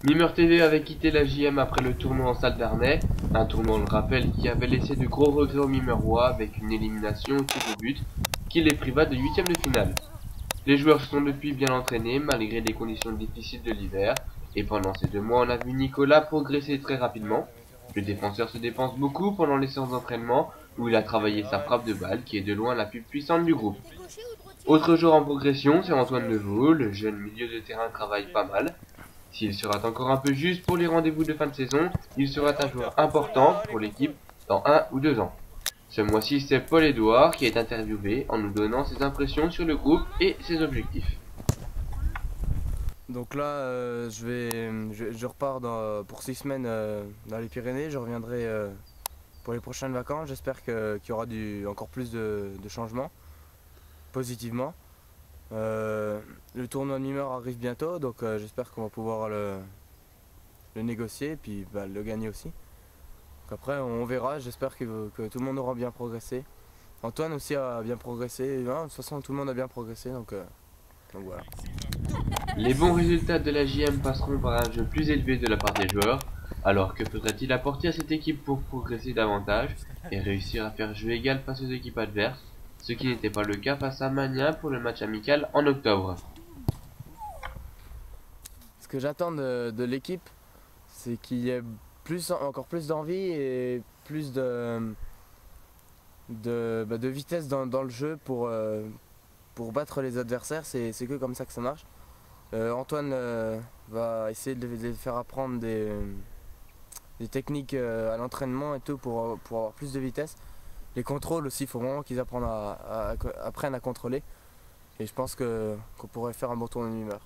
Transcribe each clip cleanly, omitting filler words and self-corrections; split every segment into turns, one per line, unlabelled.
Mimeur TV avait quitté la JM après le tournoi en Salle d'Arnais, un tournoi, on le rappelle, qui avait laissé de gros regrets aux Mimerois avec une élimination au tir au but qui les priva de huitième de finale. Les joueurs se sont depuis bien entraînés malgré des conditions difficiles de l'hiver, et pendant ces 2 mois on a vu Nicolas progresser très rapidement. Le défenseur se dépense beaucoup pendant les séances d'entraînement où il a travaillé sa frappe de balle qui est de loin la plus puissante du groupe. Autre joueur en progression, c'est Antoine Neveu, le jeune milieu de terrain travaille pas mal. S'il sera encore un peu juste pour les rendez-vous de fin de saison, il sera un joueur important pour l'équipe dans 1 ou 2 ans. Ce mois-ci, c'est Paul-Édouard qui est interviewé en nous donnant ses impressions sur le groupe et ses objectifs.
Donc là, je repars pour 6 semaines dans les Pyrénées. Je reviendrai pour les prochaines vacances. J'espère qu'il y aura encore plus de changements, positivement. Le tournoi de Mimeur arrive bientôt, donc j'espère qu'on va pouvoir le négocier et puis le gagner aussi. Donc après, on verra. J'espère que tout le monde aura bien progressé. Antoine aussi a bien progressé. De toute façon, tout le monde a bien progressé, donc voilà.
Les bons résultats de la JM passeront par un jeu plus élevé de la part des joueurs. Alors que faudrait-il apporter à cette équipe pour progresser davantage et réussir à faire jeu égal face aux équipes adverses, ce qui n'était pas le cas face à Magnin pour le match amical en octobre.
Ce que j'attends de l'équipe, c'est qu'il y ait encore plus d'envie et plus de vitesse dans le jeu pour battre les adversaires. C'est que comme ça que ça marche. Antoine va essayer de les faire apprendre des techniques à l'entraînement et tout pour avoir plus de vitesse. Les contrôles aussi, il faut vraiment qu'ils apprennent à contrôler. Et je pense qu'on pourrait faire un bon tournoi de Mimeur.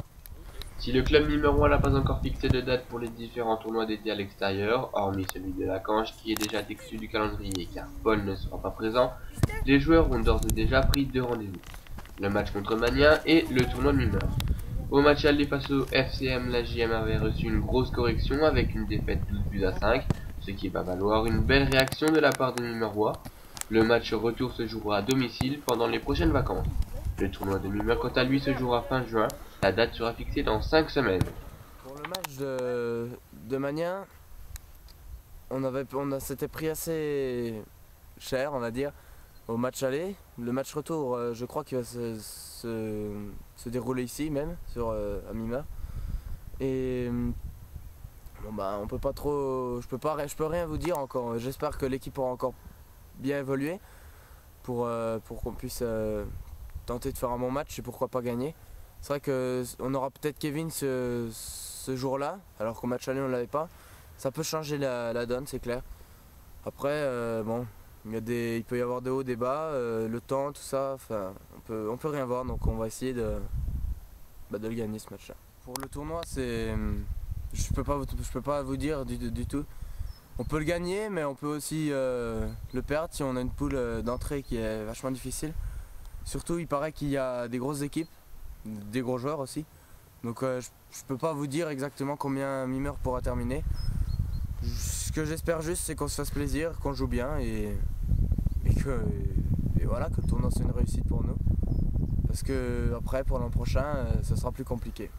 Si le club numéro 1 n'a pas encore fixé de date pour les différents tournois dédiés à l'extérieur, hormis celui de la Canche qui est déjà exclu du calendrier car Paul ne sera pas présent, les joueurs ont d'ores et déjà pris 2 rendez-vous. Le match contre Magnin et le tournoi de Mimeur. Au match aller face au FCM, la JM avait reçu une grosse correction avec une défaite 12 buts à 5, ce qui va valoir une belle réaction de la part des Mimerois. Le match retour se jouera à domicile pendant les prochaines vacances. Le tournoi de Mimeur quant à lui se jouera fin juin, la date sera fixée dans 5 semaines.
Pour le match de Magnin, s'était pris assez cher, on va dire, au match aller. Le match retour, je crois qu'il va se dérouler ici même, à Mimeur. Et bon on peut pas trop, je peux rien vous dire encore. J'espère que l'équipe aura encore bien évolué pour qu'on puisse tenter de faire un bon match et pourquoi pas gagner. C'est vrai qu'on aura peut-être Kevin ce jour-là, alors qu'au match aller on l'avait pas. Ça peut changer la donne, c'est clair. Après, bon, il peut y avoir des hauts, des bas, le temps, tout ça. Enfin, on peut rien voir, donc on va essayer de le gagner ce match-là. Pour le tournoi, je peux pas vous dire du tout. On peut le gagner, mais on peut aussi le perdre si on a une poule d'entrée qui est vachement difficile. Surtout, il paraît qu'il y a des grosses équipes, des gros joueurs aussi. Donc je peux pas vous dire exactement combien Mimeur pourra terminer. Ce que j'espère juste, c'est qu'on se fasse plaisir, qu'on joue bien et voilà, que le tournoi soit une réussite pour nous. Parce que après, pour l'an prochain, ça sera plus compliqué.